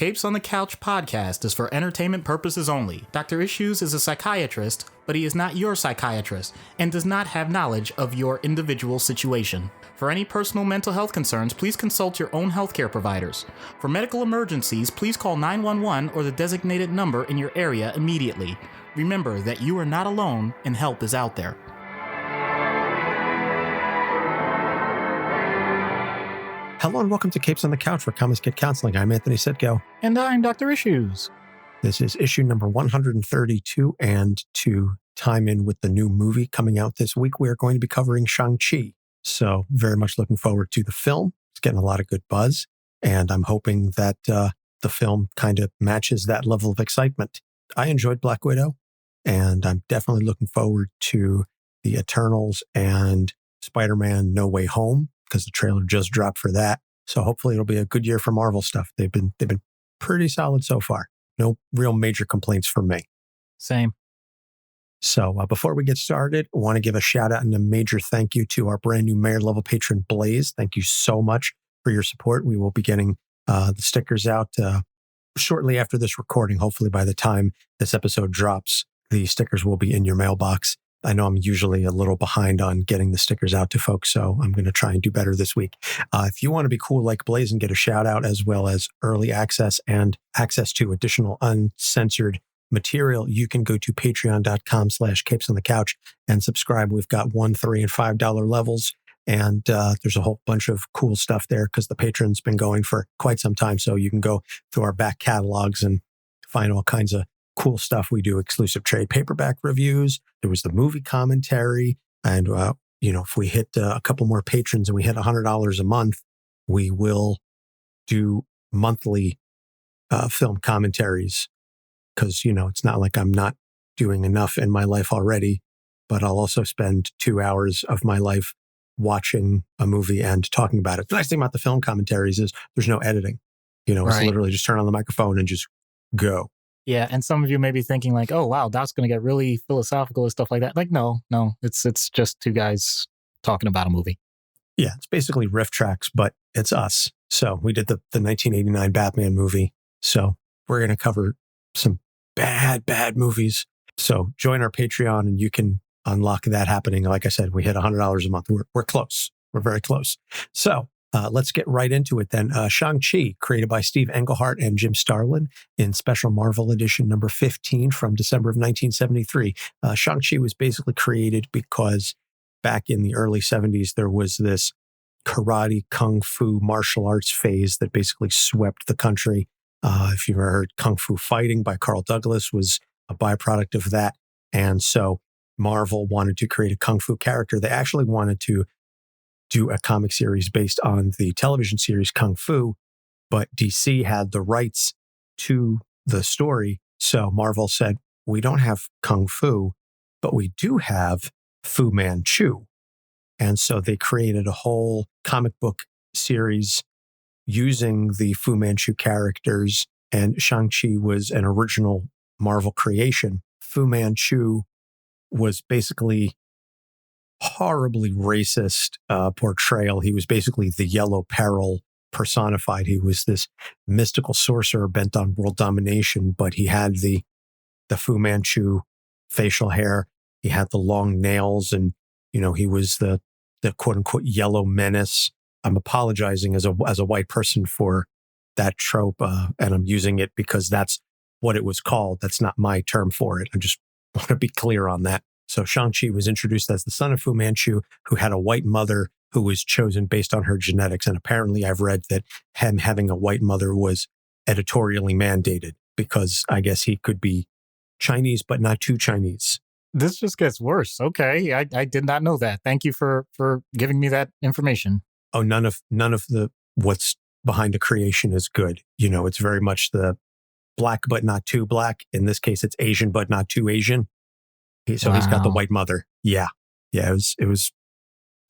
Capes on the Couch podcast is for entertainment purposes only. Dr. Issues is a psychiatrist, but he is not your psychiatrist and does not have knowledge of your individual situation. For any personal mental health concerns, please consult your own healthcare providers. For medical emergencies, please call 911 or the designated number in your area immediately. Remember that you are not alone and help is out there. Hello and welcome to Capes on the Couch for Common Skit Counseling. I'm Anthony Sitko. And I'm Dr. Issues. This is issue number 132, and to time in with the new movie coming out this week, we are going to be covering Shang-Chi. So very much looking forward to the film. It's getting a lot of good buzz, and I'm hoping that the film kind of matches that level of excitement. I enjoyed Black Widow, and I'm definitely looking forward to the Eternals and Spider-Man No Way Home, because the trailer just dropped for that. So hopefully it'll be a good year for Marvel stuff. They've been pretty solid so far. No real major complaints from me. Same. So before we get started, I want to give a shout out and a major thank you to our brand new mayor level patron, Blaize. Thank you so much for your support. We will be getting the stickers out shortly after this recording. Hopefully by the time this episode drops, the stickers will be in your mailbox. I know I'm usually a little behind on getting the stickers out to folks, so I'm going to try and do better this week. If you want to be cool like Blaize and get a shout out as well as early access and access to additional uncensored material, you can go to patreon.com/capesonthecouch and subscribe. We've got $1, $3, and $5 levels, and there's a whole bunch of cool stuff there because the Patreon's been going for quite some time. So you can go through our back catalogs and find all kinds of cool stuff. We do exclusive trade paperback reviews. There was the movie commentary. And, if we hit a couple more patrons and we hit $100 a month, we will do monthly film commentaries. Because, it's not like I'm not doing enough in my life already, but I'll also spend 2 hours of my life watching a movie and talking about it. The nice thing about the film commentaries is there's no editing. It's literally just turn on the microphone and just go. Yeah, and some of you may be thinking like, oh, wow, Doc's going to get really philosophical and stuff like that. Like, no, it's just two guys talking about a movie. Yeah, it's basically riff tracks, but it's us. So we did the 1989 Batman movie. So we're going to cover some bad movies. So join our Patreon and you can unlock that happening. Like I said, we hit $100 a month. We're close. We're very close. So let's get right into it then. Shang-Chi, created by Steve Engleheart and Jim Starlin in Special Marvel Edition number 15 from December of 1973. Shang-Chi was basically created because back in the early 70s, there was this karate, kung fu, martial arts phase that basically swept the country. If you've ever heard Kung Fu Fighting by Carl Douglas was a byproduct of that. And so Marvel wanted to create a kung fu character. They actually wanted to do a comic series based on the television series Kung Fu, but DC had the rights to the story. So Marvel said, we don't have Kung Fu, but we do have Fu Manchu. And so they created a whole comic book series using the Fu Manchu characters, and Shang-Chi was an original Marvel creation. Fu Manchu was basically horribly racist portrayal. He was basically the Yellow Peril personified. He was this mystical sorcerer bent on world domination, but he had the Fu Manchu facial hair. He had the long nails, and he was the quote unquote yellow menace. I'm apologizing as a white person for that trope, and I'm using it because that's what it was called. That's not my term for it. I just want to be clear on that. So Shang-Chi was introduced as the son of Fu Manchu, who had a white mother who was chosen based on her genetics. And apparently I've read that him having a white mother was editorially mandated because I guess he could be Chinese, but not too Chinese. This just gets worse. Okay. I did not know that. Thank you for giving me that information. Oh, none of the what's behind the creation is good. It's very much the black, but not too black. In this case, it's Asian, but not too Asian. He's got the white mother. Yeah. It was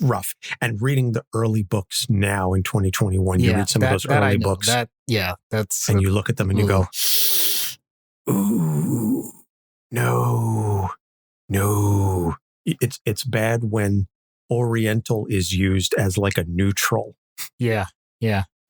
rough. And reading the early books now in 2021, you read some of those early books. That's... And you look at them and you go, ooh, no. It's bad when Oriental is used as like a neutral. Yeah.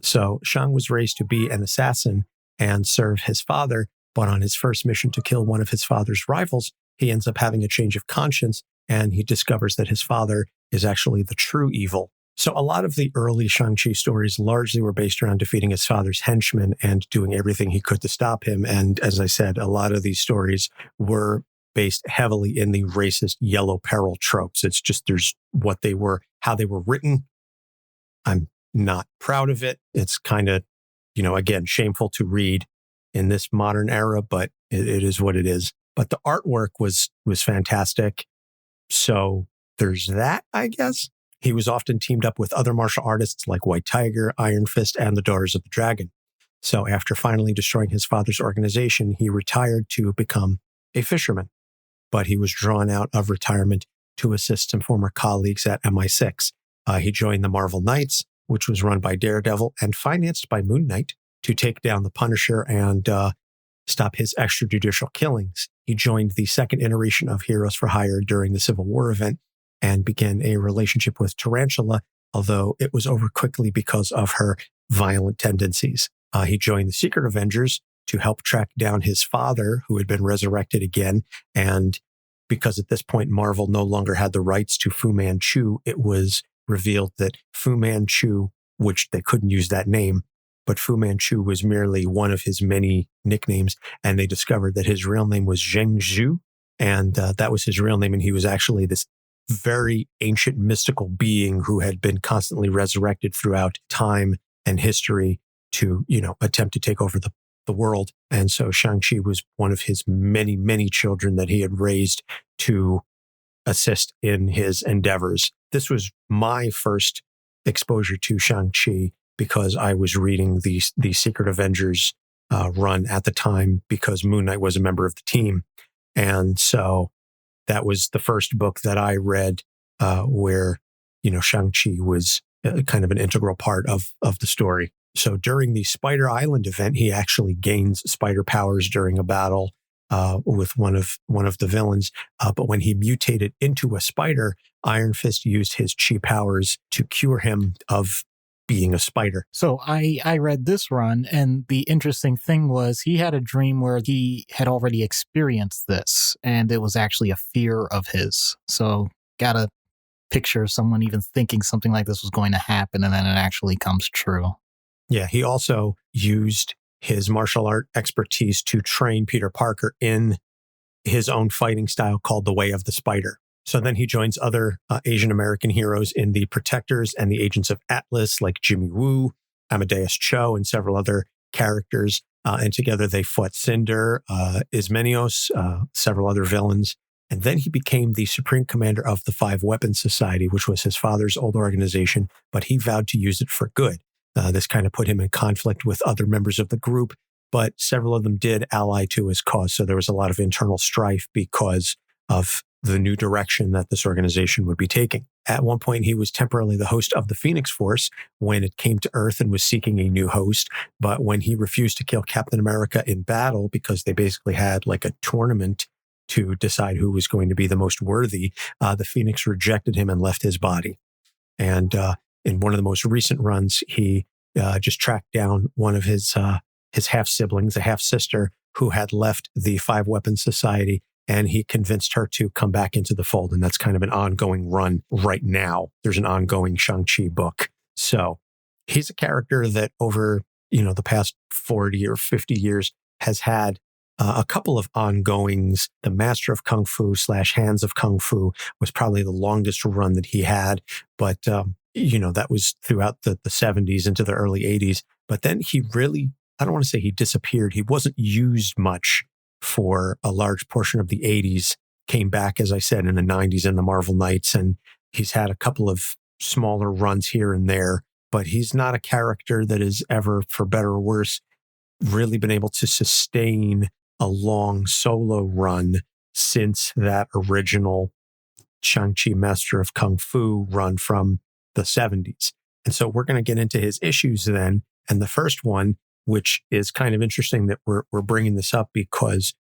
So Shang was raised to be an assassin, and serve his father. But on his first mission to kill one of his father's rivals, he ends up having a change of conscience, and he discovers that his father is actually the true evil. So a lot of the early Shang-Chi stories largely were based around defeating his father's henchmen and doing everything he could to stop him. And as I said, a lot of these stories were based heavily in the racist Yellow Peril tropes. It's just there's what they were, how they were written. I'm not proud of it. It's kind of, again, shameful to read in this modern era, but it is what it is. But the artwork was fantastic. So there's that, I guess. He was often teamed up with other martial artists like White Tiger, Iron Fist, and the Daughters of the Dragon. So after finally destroying his father's organization, he retired to become a fisherman. But he was drawn out of retirement to assist some former colleagues at MI6. He joined the Marvel Knights, which was run by Daredevil and financed by Moon Knight, to take down the Punisher and stop his extrajudicial killings. He joined the second iteration of Heroes for Hire during the Civil War event and began a relationship with Tarantula, although it was over quickly because of her violent tendencies. He joined the Secret Avengers to help track down his father, who had been resurrected again. And because at this point, Marvel no longer had the rights to Fu Manchu, it was revealed that Fu Manchu, which they couldn't use that name, but Fu Manchu was merely one of his many nicknames. And they discovered that his real name was Zheng Zhu. And that was his real name. And he was actually this very ancient mystical being who had been constantly resurrected throughout time and history to, attempt to take over the world. And so Shang-Chi was one of his many, many children that he had raised to assist in his endeavors. This was my first exposure to Shang-Chi because I was reading the Secret Avengers run at the time because Moon Knight was a member of the team. And so that was the first book that I read where, Shang-Chi was kind of an integral part of the story. So during the Spider Island event, he actually gains spider powers during a battle with one of the villains. But when he mutated into a spider, Iron Fist used his chi powers to cure him of being a spider. So I read this run, and the interesting thing was he had a dream where he had already experienced this, and it was actually a fear of his. So gotta picture someone even thinking something like this was going to happen, and then it actually comes true. Yeah, he also used his martial art expertise to train Peter Parker in his own fighting style called the Way of the Spider. So then he joins other Asian American heroes in the Protectors and the Agents of Atlas, like Jimmy Woo, Amadeus Cho, and several other characters. And together they fought Sindr, Ismenios, several other villains. And then he became the supreme commander of the Five Weapons Society, which was his father's old organization, but he vowed to use it for good. This kind of put him in conflict with other members of the group, but several of them did ally to his cause. So there was a lot of internal strife because of the new direction that this organization would be taking. At one point, he was temporarily the host of the Phoenix Force when it came to Earth and was seeking a new host. But when he refused to kill Captain America in battle, because they basically had like a tournament to decide who was going to be the most worthy, the Phoenix rejected him and left his body. And in one of the most recent runs, he just tracked down one of his half-siblings, a half-sister, who had left the Five Weapons Society, and he convinced her to come back into the fold. And that's kind of an ongoing run right now. There's an ongoing Shang-Chi book. So he's a character that over, the past 40 or 50 years has had a couple of ongoings. The Master of Kung Fu / Hands of Kung Fu was probably the longest run that he had. But, that was throughout the 70s into the early 80s. But then he really, I don't want to say he disappeared. He wasn't used much for a large portion of the 80s, came back, as I said, in the 90s in the Marvel Knights. And he's had a couple of smaller runs here and there, but he's not a character that has ever, for better or worse, really been able to sustain a long solo run since that original Shang-Chi Master of Kung Fu run from the 70s. And so we're going to get into his issues then. And the first one, which is kind of interesting that we're bringing this up because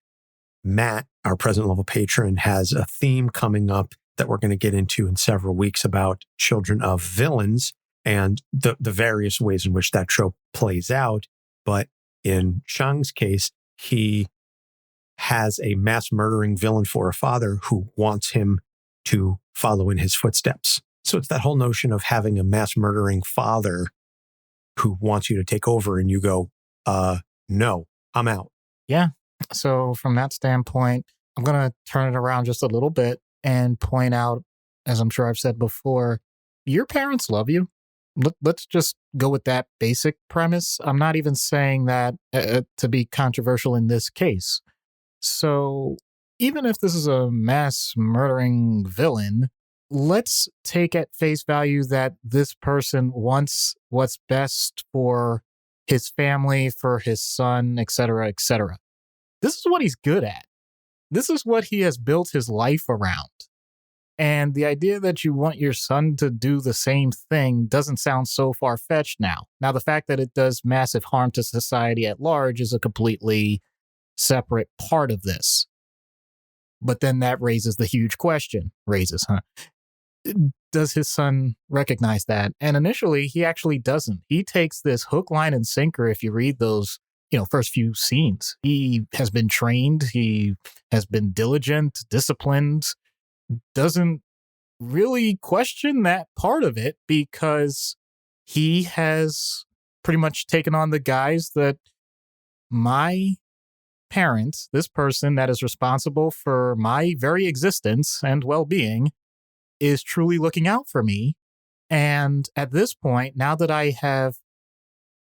Matt, our present level patron, has a theme coming up that we're going to get into in several weeks about children of villains and the various ways in which that trope plays out. But in Shang's case, he has a mass murdering villain for a father who wants him to follow in his footsteps. So it's that whole notion of having a mass murdering father who wants you to take over and you go, no, I'm out. Yeah. So from that standpoint, I'm going to turn it around just a little bit and point out, as I'm sure I've said before, your parents love you. Let's just go with that basic premise. I'm not even saying that to be controversial in this case. So even if this is a mass murdering villain, let's take at face value that this person wants what's best for his family, for his son, etc., etc. This is what he's good at. This is what he has built his life around. And the idea that you want your son to do the same thing doesn't sound so far-fetched now. Now, the fact that it does massive harm to society at large is a completely separate part of this. But then that raises the huge question. Does his son recognize that? And initially, he actually doesn't. He takes this hook, line, and sinker. If you read those, first few scenes, he has been trained. He has been diligent, disciplined, doesn't really question that part of it because he has pretty much taken on the guise that my parents, this person that is responsible for my very existence and well-being, is truly looking out for me. And at this point, now that I have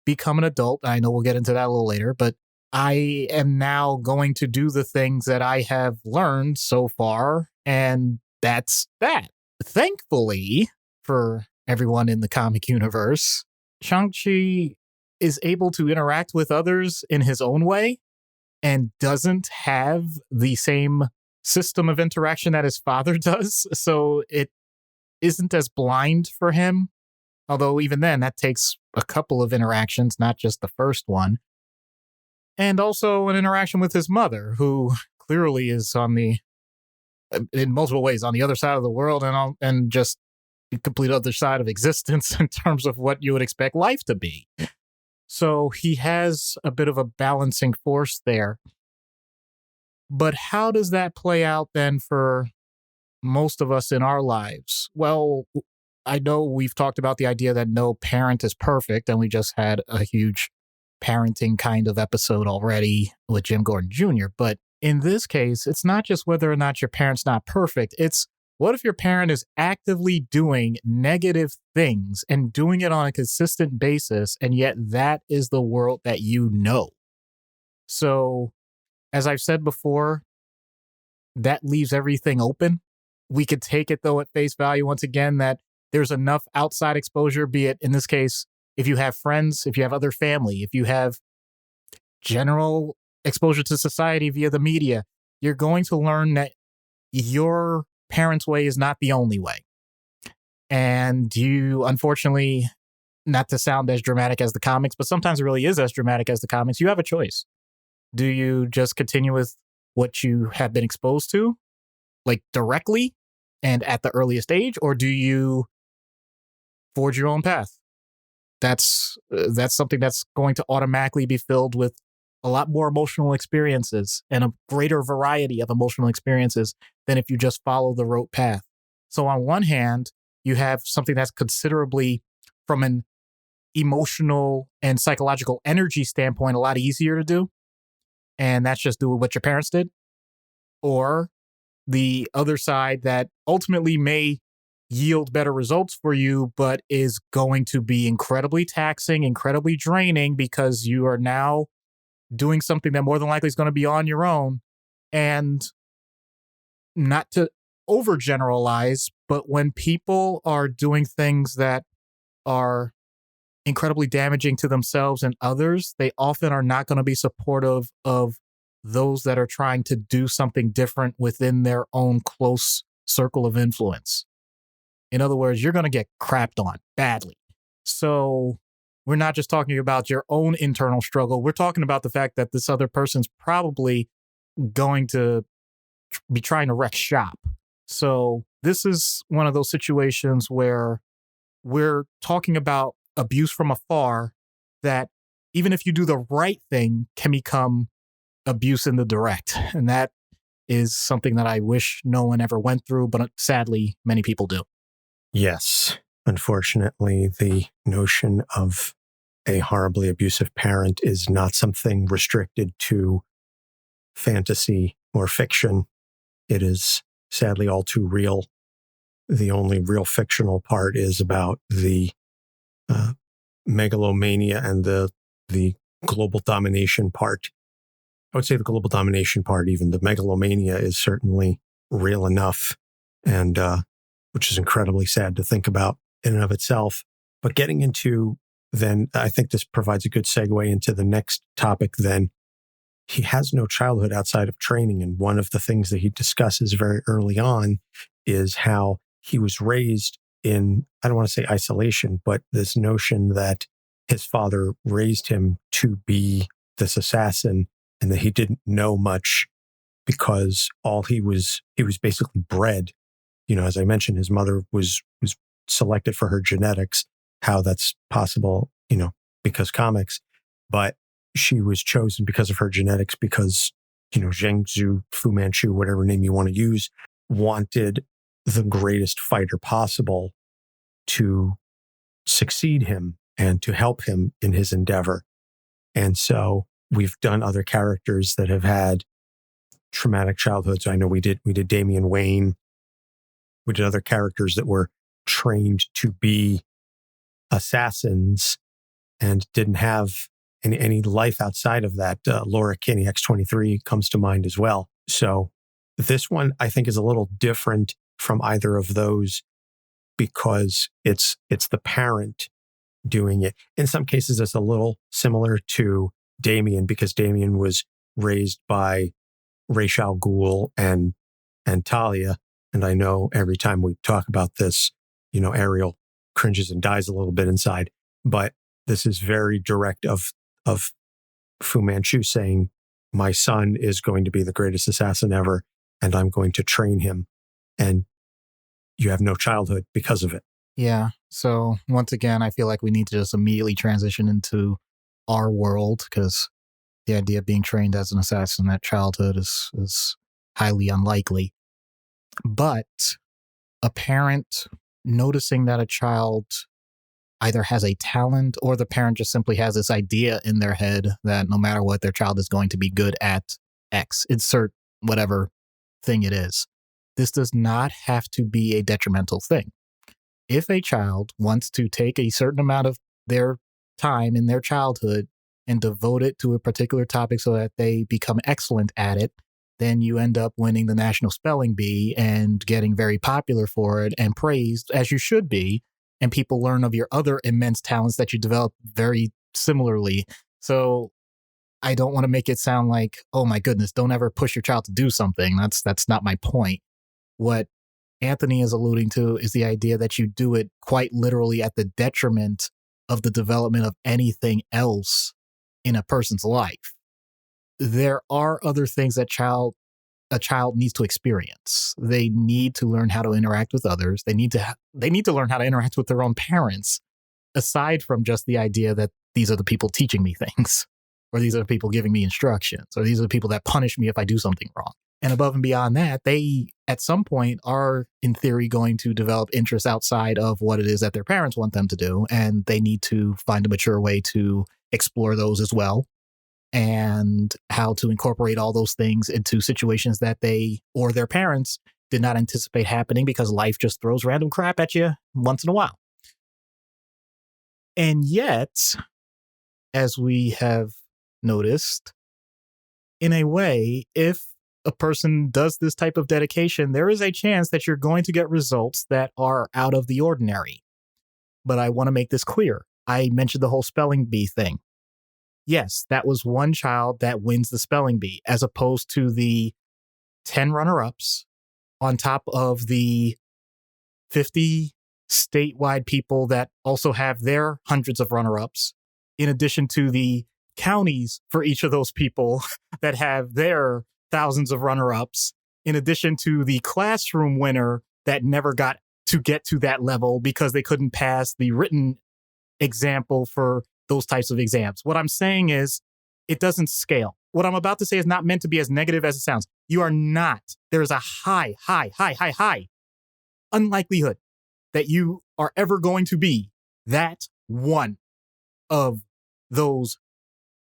become an adult, I know we'll get into that a little later, but I am now going to do the things that I have learned so far, and that's that. Thankfully, for everyone in the comic universe, Shang-Chi is able to interact with others in his own way and doesn't have the same system of interaction that his father does. So it isn't as blind for him. Although even then, that takes a couple of interactions, not just the first one. And also an interaction with his mother, who clearly is in multiple ways, on the other side of the world and just the complete other side of existence in terms of what you would expect life to be. So he has a bit of a balancing force there. But how does that play out then for most of us in our lives? Well, I know we've talked about the idea that no parent is perfect, and we just had a huge parenting kind of episode already with Jim Gordon Jr. But in this case, it's not just whether or not your parent's not perfect. It's what if your parent is actively doing negative things and doing it on a consistent basis, and yet that is the world that you know. So, as I've said before, that leaves everything open. We could take it, though, at face value once again that there's enough outside exposure, be it in this case, if you have friends, if you have other family, if you have general exposure to society via the media, you're going to learn that your parents' way is not the only way. And you, unfortunately, not to sound as dramatic as the comics, but sometimes it really is as dramatic as the comics, you have a choice. Do you just continue with what you have been exposed to, like directly and at the earliest age, or do you forge your own path? That's something that's going to automatically be filled with a lot more emotional experiences and a greater variety of emotional experiences than if you just follow the rote path. So on one hand, you have something that's considerably, from an emotional and psychological energy standpoint, a lot easier to do. And that's just do what your parents did. Or the other side that ultimately may yield better results for you, but is going to be incredibly taxing, incredibly draining, because you are now doing something that more than likely is going to be on your own. And not to overgeneralize, but when people are doing things that are incredibly damaging to themselves and others, they often are not going to be supportive of those that are trying to do something different within their own close circle of influence. In other words, you're going to get crapped on badly. So we're not just talking about your own internal struggle. We're talking about the fact that this other person's probably going to be trying to wreck shop. So this is one of those situations where we're talking about abuse from afar that even if you do the right thing, can become abuse in the direct. And that is something that I wish no one ever went through, but sadly, many people do. Yes. Unfortunately, the notion of a horribly abusive parent is not something restricted to fantasy or fiction. It is sadly all too real. The only real fictional part is about the megalomania and the global domination part. I would say the global domination part, even the megalomania, is certainly real enough, and which is incredibly sad to think about in and of itself. But getting into then, I think this provides a good segue into the next topic then. He has no childhood outside of training. And one of the things that he discusses very early on is how he was raised in, I don't want to say isolation, but this notion that his father raised him to be this assassin and that he didn't know much because he was basically bred. You know, as I mentioned, his mother was selected for her genetics, how that's possible, you know, because comics, but she was chosen because of her genetics because, you know, Zhengzhou, Fu Manchu, whatever name you want to use, wanted the greatest fighter possible to succeed him and to help him in his endeavor. And so we've done other characters that have had traumatic childhoods. I know we did Damian Wayne. We did other characters that were trained to be assassins and didn't have any life outside of that. Laura Kinney, X-23, comes to mind as well. So this one, I think, is a little different from either of those because it's the parent doing it. In some cases, it's a little similar to Damien because Damien was raised by Ra's al Ghul and Talia. And I know every time we talk about this, you know, Ariel cringes and dies a little bit inside. But this is very direct of Fu Manchu saying, my son is going to be the greatest assassin ever, and I'm going to train him. And you have no childhood because of it. Yeah. So once again, I feel like we need to just immediately transition into our world because the idea of being trained as an assassin at childhood is highly unlikely. But a parent noticing that a child either has a talent or the parent just simply has this idea in their head that no matter what, their child is going to be good at X, insert whatever thing it is. This does not have to be a detrimental thing. If a child wants to take a certain amount of their time in their childhood and devote it to a particular topic so that they become excellent at it, then you end up winning the National Spelling Bee and getting very popular for it and praised, as you should be. And people learn of your other immense talents that you develop very similarly. So I don't want to make it sound like, oh my goodness, don't ever push your child to do something. That's not my point. What Anthony is alluding to is the idea that you do it quite literally at the detriment of the development of anything else in a person's life. There are other things that a child needs to experience. They need to learn how to interact with others. They need to learn how to interact with their own parents, aside from just the idea that these are the people teaching me things, or these are the people giving me instructions, or these are the people that punish me if I do something wrong. And above and beyond that, they, at some point, are, in theory, going to develop interests outside of what it is that their parents want them to do, and they need to find a mature way to explore those as well, and how to incorporate all those things into situations that they or their parents did not anticipate happening because life just throws random crap at you once in a while. And yet, as we have noticed, in a way, if a person does this type of dedication, there is a chance that you're going to get results that are out of the ordinary. But I want to make this clear. I mentioned the whole spelling bee thing. Yes, that was one child that wins the spelling bee, as opposed to the 10 runner-ups on top of the 50 statewide people that also have their hundreds of runner-ups, in addition to the counties for each of those people that have their thousands of runner-ups, in addition to the classroom winner that never got to get to that level because they couldn't pass the written example for those types of exams. What I'm saying is it doesn't scale. What I'm about to say is not meant to be as negative as it sounds. You are not. There is a high unlikelihood that you are ever going to be that one of those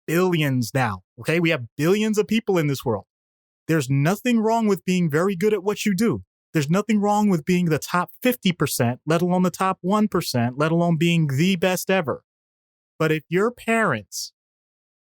billions now. Okay, we have billions of people in this world. There's nothing wrong with being very good at what you do. There's nothing wrong with being the top 50%, let alone the top 1%, let alone being the best ever. But if your parents,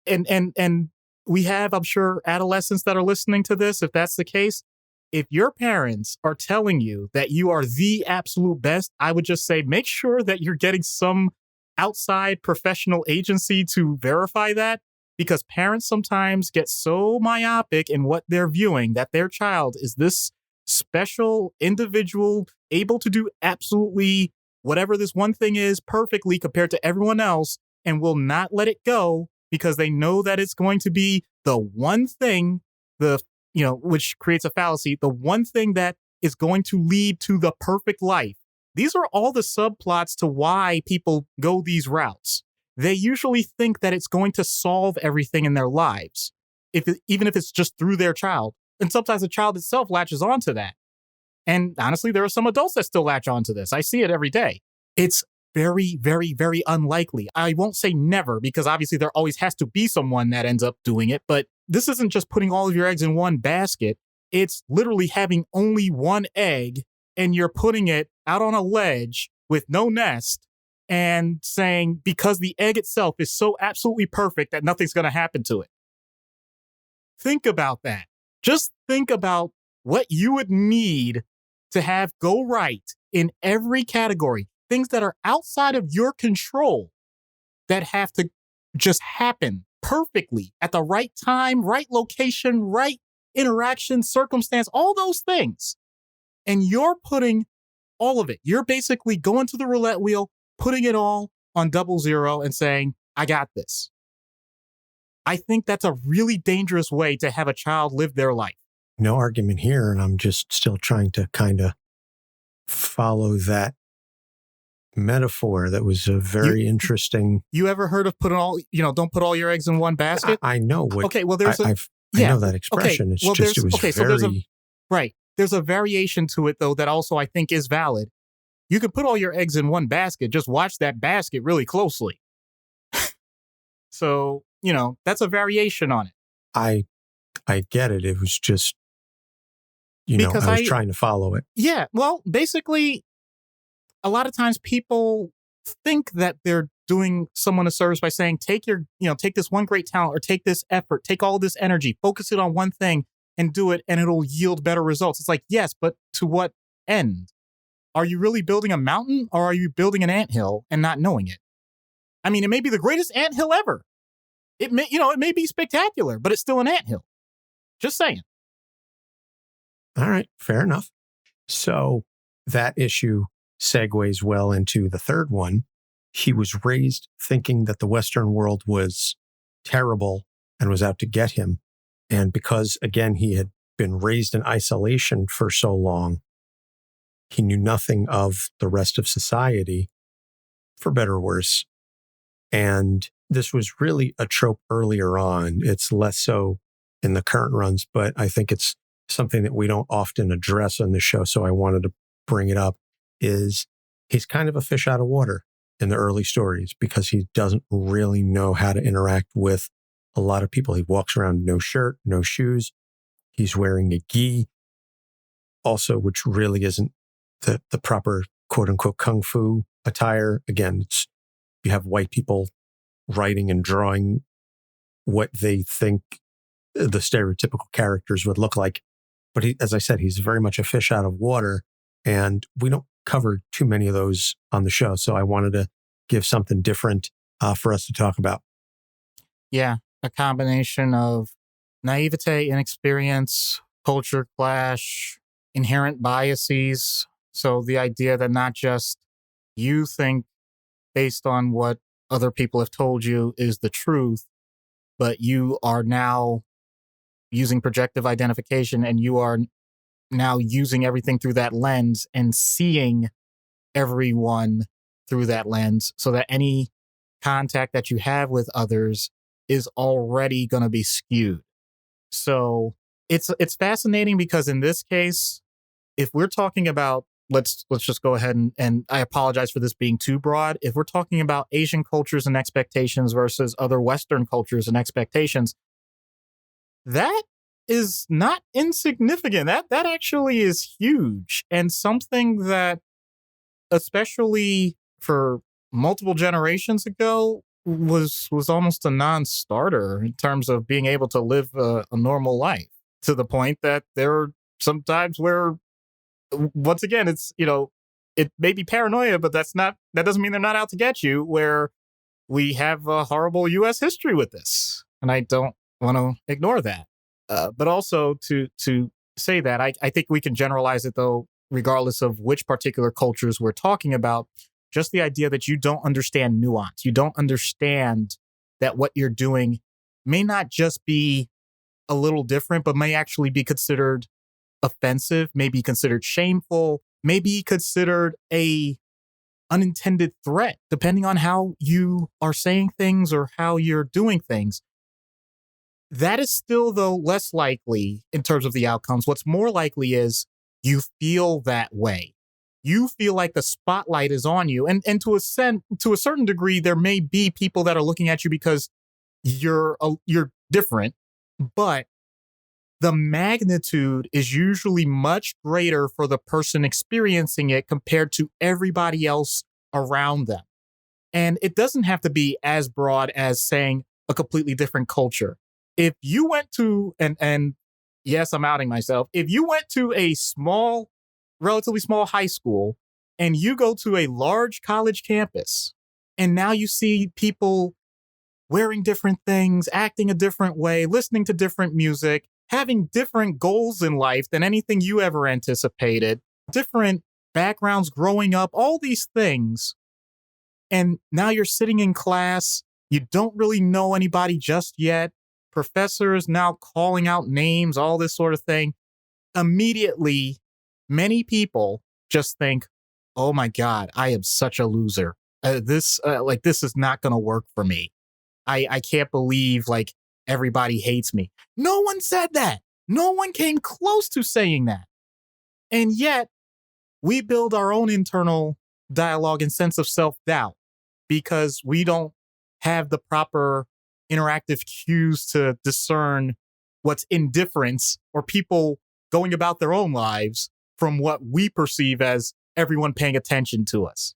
and we have, I'm sure, adolescents that are listening to this, if that's the case, if your parents are telling you that you are the absolute best, I would just say, make sure that you're getting some outside professional agency to verify that, because parents sometimes get so myopic in what they're viewing that their child is this special individual able to do absolutely whatever this one thing is perfectly compared to everyone else, and will not let it go because they know that it's going to be the one thing, which creates a fallacy, the one thing that is going to lead to the perfect life. These are all the subplots to why people go these routes. They usually think that it's going to solve everything in their lives, even if it's just through their child. And sometimes the child itself latches onto that. And honestly, there are some adults that still latch onto this. I see it every day. It's very, very, very unlikely. I won't say never, because obviously there always has to be someone that ends up doing it. But this isn't just putting all of your eggs in one basket. It's literally having only one egg, and you're putting it out on a ledge with no nest and saying, because the egg itself is so absolutely perfect that nothing's going to happen to it. Think about that. Just think about what you would need to have go right in every category. Things that are outside of your control that have to just happen perfectly at the right time, right location, right interaction, circumstance, all those things. And you're putting all of it. You're basically going to the roulette wheel, putting it all on 00 and saying, I got this. I think that's a really dangerous way to have a child live their life. No argument here. And I'm just still trying to kind of follow that metaphor. That was a very interesting. You ever heard of don't put all your eggs in one basket? I know. Okay, well, there's I know that expression. Okay, well, there's a variation to it, though, that also I think is valid. You can put all your eggs in one basket. Just watch that basket really closely. So, that's a variation on it. I get it. It was just, I was trying to follow it. Yeah. Well, basically, a lot of times people think that they're doing someone a service by saying, take this one great talent, or take this effort, take all this energy, focus it on one thing and do it, and it'll yield better results. It's like, yes, but to what end? Are you really building a mountain, or are you building an anthill and not knowing it? I mean, it may be the greatest anthill ever. It may be spectacular, but it's still an anthill. Just saying. All right, fair enough. So that issue segues well into the third one. He was raised thinking that the Western world was terrible and was out to get him. And because, again, he had been raised in isolation for so long, he knew nothing of the rest of society, for better or worse. And this was really a trope earlier on. It's less so in the current runs, but I think it's something that we don't often address on the show. So I wanted to bring it up. Is he's kind of a fish out of water in the early stories because he doesn't really know how to interact with a lot of people. He walks around no shirt, no shoes. He's wearing a gi, also, which really isn't the proper quote unquote kung fu attire. Again, you have white people writing and drawing what they think the stereotypical characters would look like. But as I said, he's very much a fish out of water, and we don't cover too many of those on the show. So I wanted to give something different for us to talk about. Yeah, a combination of naivete, inexperience, culture clash, inherent biases. So the idea that not just you think based on what other people have told you is the truth, but you are now using projective identification, and you are now using everything through that lens and seeing everyone through that lens, so that any contact that you have with others is already going to be skewed. So it's fascinating because in this case, if we're talking about, let's just go ahead and I apologize for this being too broad. If we're talking about Asian cultures and expectations versus other Western cultures and expectations, that is not insignificant. That actually is huge, and something that, especially for multiple generations ago, was almost a non-starter in terms of being able to live a normal life, to the point that there are some times where, once again, it's, it may be paranoia, but that doesn't mean they're not out to get you, where we have a horrible US history with this. And I don't want to ignore that. But also to say that, I think we can generalize it, though, regardless of which particular cultures we're talking about. Just the idea that you don't understand nuance. You don't understand that what you're doing may not just be a little different, but may actually be considered offensive, may be considered shameful, may be considered a unintended threat, depending on how you are saying things or how you're doing things. That is still, though, less likely in terms of the outcomes. What's more likely is you feel that way. You feel like the spotlight is on you. And to a certain degree, there may be people that are looking at you because you're different, but the magnitude is usually much greater for the person experiencing it compared to everybody else around them. And it doesn't have to be as broad as saying a completely different culture. If you went to, and yes, I'm outing myself, if you went to a relatively small high school and you go to a large college campus, and now you see people wearing different things, acting a different way, listening to different music, having different goals in life than anything you ever anticipated, different backgrounds growing up, all these things. And now you're sitting in class, you don't really know anybody just yet. Professors now calling out names, all this sort of thing. Immediately, many people just think, oh my God, I am such a loser. This is not going to work for me. I can't believe everybody hates me. No one said that. No one came close to saying that. And yet we build our own internal dialogue and sense of self-doubt because we don't have the proper interactive cues to discern what's indifference or people going about their own lives from what we perceive as everyone paying attention to us.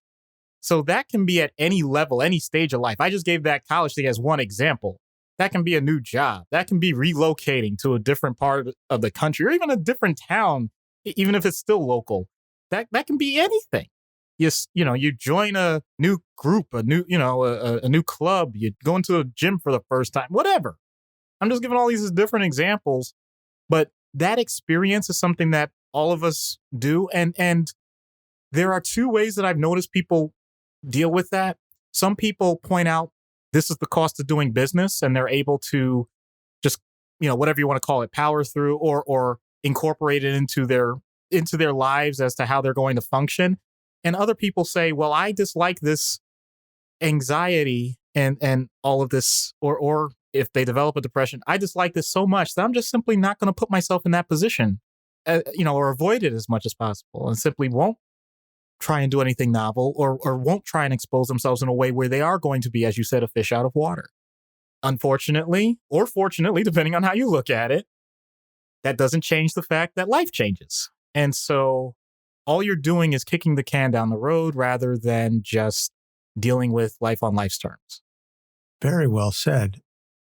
So that can be at any level, any stage of life. I just gave that college thing as one example. That can be a new job. That can be relocating to a different part of the country or even a different town, even if it's still local. That can be anything. You join a new group, a new club, you go into a gym for the first time, whatever. I'm just giving all these as different examples, but that experience is something that all of us do. And there are two ways that I've noticed people deal with that. Some people point out this is the cost of doing business, and they're able to just, whatever you want to call it, power through or incorporate it into their lives as to how they're going to function. And other people say, well, I dislike this anxiety and all of this, or if they develop a depression, I dislike this so much that I'm just simply not going to put myself in that position, or avoid it as much as possible, and simply won't try and do anything novel or won't try and expose themselves in a way where they are going to be, as you said, a fish out of water. Unfortunately, or fortunately, depending on how you look at it, that doesn't change the fact that life changes. And so all you're doing is kicking the can down the road rather than just dealing with life on life's terms. Very well said.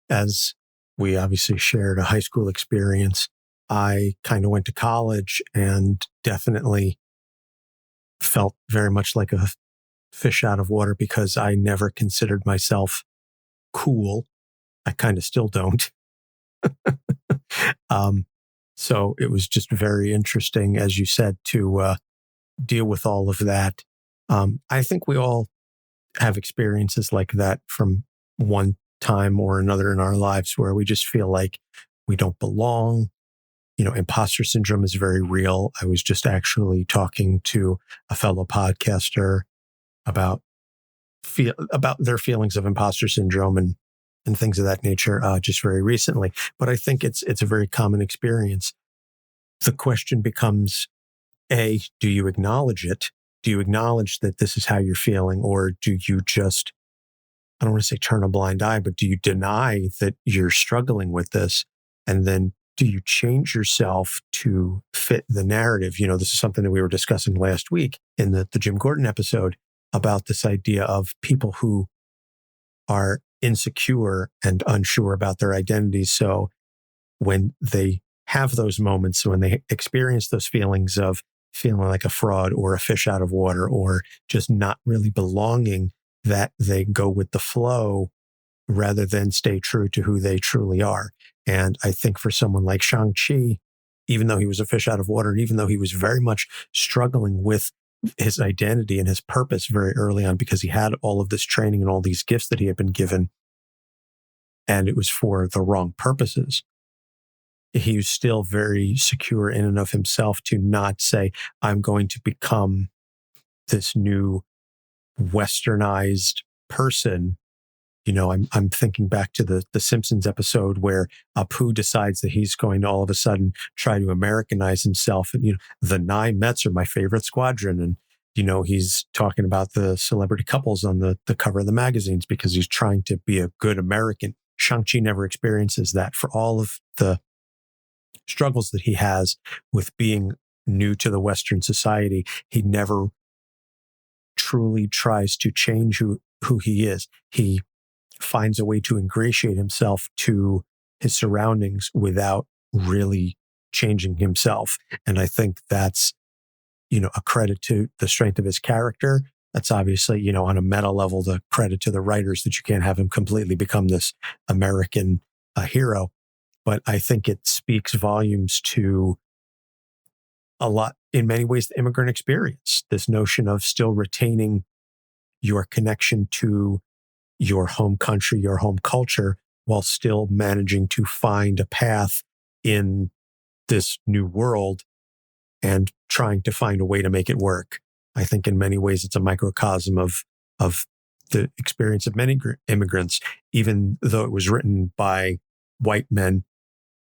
As we obviously shared a high school experience, I kind of went to college and definitely felt very much like a fish out of water because I never considered myself cool. I kind of still don't. So it was just very interesting, as you said, to deal with all of that. I think we all have experiences like that from one time or another in our lives where we just feel like we don't belong. Imposter syndrome is very real. I was just actually talking to a fellow podcaster about about their feelings of imposter syndrome and things of that nature just very recently. But I think it's a very common experience. The question becomes, A, do you acknowledge it? Do you acknowledge that this is how you're feeling? Or do you just, I don't want to say turn a blind eye, but do you deny that you're struggling with this? And then do you change yourself to fit the narrative? You know, this is something that we were discussing last week in the Jim Gordon episode about this idea of people who are insecure and unsure about their identities. So when they have those moments, when they experience those feelings of feeling like a fraud or a fish out of water or just not really belonging, that they go with the flow rather than stay true to who they truly are. And I think for someone like Shang-Chi, even though he was a fish out of water, and even though he was very much struggling with his identity and his purpose very early on, because he had all of this training and all these gifts that he had been given, and it was for the wrong purposes, he was still very secure in and of himself to not say, I'm going to become this new westernized person. You know, I'm thinking back to the Simpsons episode where Apu decides that he's going to all of a sudden try to Americanize himself. And, you know, the Nye Mets are my favorite squadron. And, you know, he's talking about the celebrity couples on the cover of the magazines because he's trying to be a good American. Shang-Chi never experiences that. For all of the struggles that he has with being new to the Western society, he never truly tries to change who he is. He finds a way to ingratiate himself to his surroundings without really changing himself. And I think that's, you know, a credit to the strength of his character. That's obviously, you know, on a meta level, the credit to the writers that you can't have him completely become this American hero. But I think it speaks volumes to a lot, in many ways, the immigrant experience, this notion of still retaining your connection to your home country, your home culture, while still managing to find a path in this new world and trying to find a way to make it work. I think in many ways, it's a microcosm of the experience of many immigrants, even though it was written by white men.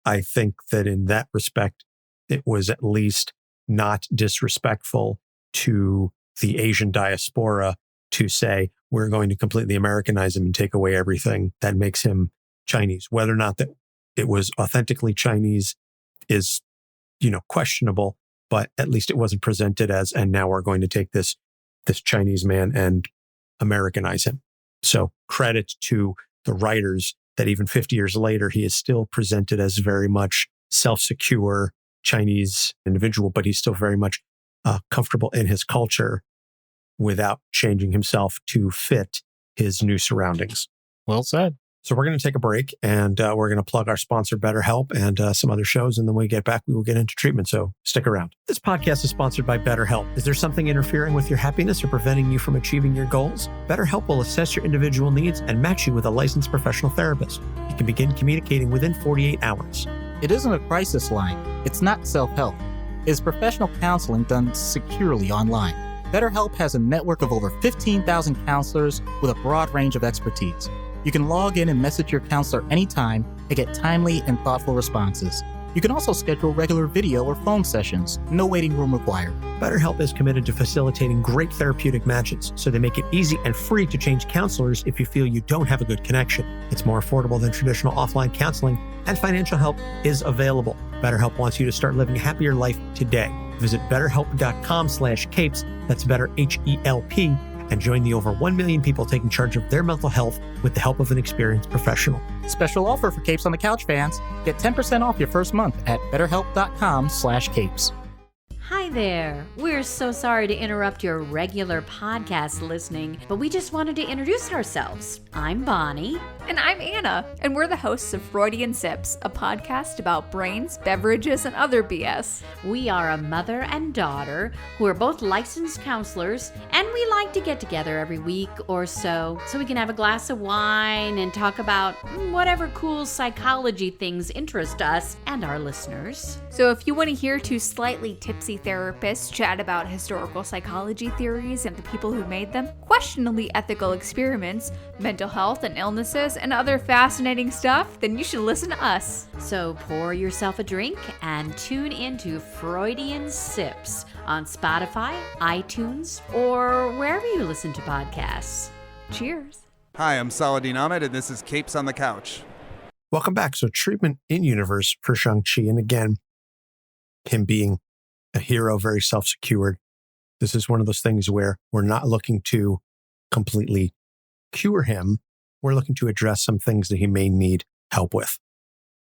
I think that in that respect, it was at least not disrespectful to the Asian diaspora to say, we're going to completely Americanize him and take away everything that makes him Chinese. Whether or not that it was authentically Chinese is, you know, questionable, but at least it wasn't presented as, and now we're going to take this Chinese man and Americanize him. So credit to the writers that even 50 years later, he is still presented as very much self-secure Chinese individual, but he's still very much comfortable in his culture without changing himself to fit his new surroundings. Well said. So we're going to take a break and we're going to plug our sponsor, BetterHelp, and some other shows. And then when we get back, we will get into treatment. So stick around. This podcast is sponsored by BetterHelp. Is there something interfering with your happiness or preventing you from achieving your goals? BetterHelp will assess your individual needs and match you with a licensed professional therapist. You can begin communicating within 48 hours. It isn't a crisis line. It's not self-help. It's professional counseling done securely online. BetterHelp has a network of over 15,000 counselors with a broad range of expertise. You can log in and message your counselor anytime and get timely and thoughtful responses. You can also schedule regular video or phone sessions. No waiting room required. BetterHelp is committed to facilitating great therapeutic matches, so they make it easy and free to change counselors if you feel you don't have a good connection. It's more affordable than traditional offline counseling, and financial help is available. BetterHelp wants you to start living a happier life today. Visit betterhelp.com/capes, that's better HELP, and join the over 1 million people taking charge of their mental health with the help of an experienced professional. Special offer for Capes on the Couch fans. Get 10% off your first month at betterhelp.com/capes. Hi there. We're so sorry to interrupt your regular podcast listening, but we just wanted to introduce ourselves. I'm Bonnie. And I'm Anna, and we're the hosts of Freudian Sips, a podcast about brains, beverages, and other BS. We are a mother and daughter who are both licensed counselors, and we like to get together every week or so we can have a glass of wine and talk about whatever cool psychology things interest us and our listeners. So if you want to hear two slightly tipsy therapists therapists chat about historical psychology theories and the people who made them, questionably ethical experiments, mental health and illnesses, and other fascinating stuff, then you should listen to us. So pour yourself a drink and tune into Freudian Sips on Spotify, iTunes, or wherever you listen to podcasts. Cheers. Hi, I'm Saladin Ahmed, and this is Capes on the Couch. Welcome back. So treatment in universe for Shang-Chi. And again, him being a hero, very self-secured. This is one of those things where we're not looking to completely cure him. We're looking to address some things that he may need help with.